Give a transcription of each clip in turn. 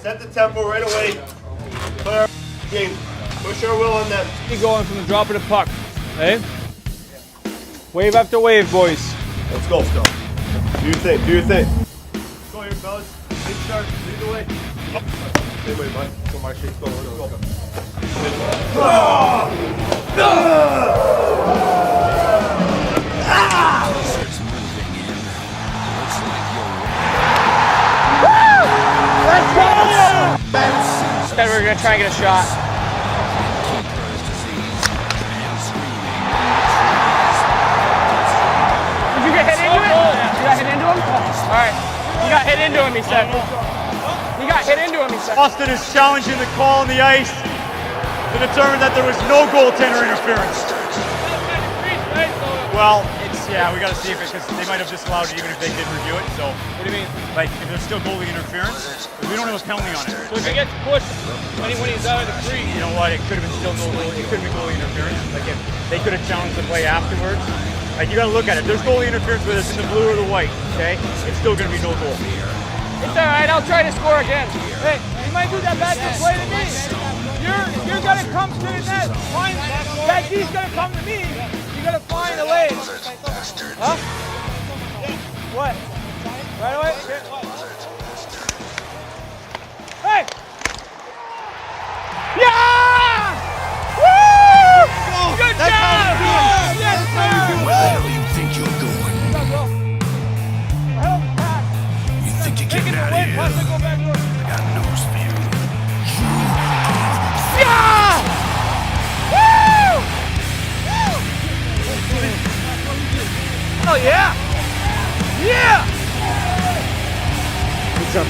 Set the tempo right away. Play our game. Push our will on them. Keep going from the drop of the puck. Hey? Wave after wave, boys. Let's go. Do your thing. Do your thing. Let's go here, fellas. Big start. Lead the way. Same way, bud. Go, Mark. Let's go. Let's go. Said we were gonna try and get a shot. Did you get hit into it? You got hit into him? Alright. You got hit into him, he said. You got hit into him, he said. Austin is challenging the call on the ice to determine that there was no goaltender interference. Well, we got to see if it, because they might have disallowed it even if they did review it. So, What do you mean? like, if there's still goalie interference, because we don't have a penalty on it. So if he gets pushed when he's out of the crease. You know what? It could have been still no goalie. It could have been goalie interference. Like, if they could have challenged the play afterwards. Like, you got to look at it. There's goalie interference whether it's in the blue or the white. Okay, it's still going to be no goal. It's alright, I'll try to score again. Hey, you might do that back play to me. You're gonna come to the net. That D's gonna come to me. You gotta find a lane. Huh? What? Right away? Hey! Yeah! Woo! Good job! Yes, sir! Where do you think you're going? Help pass. You think you're getting out of here? I got news for you. Yeah! Woo! Oh yeah! Yeah!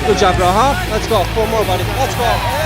Good job, bro, huh? Let's go. 4 more, buddy. Let's go.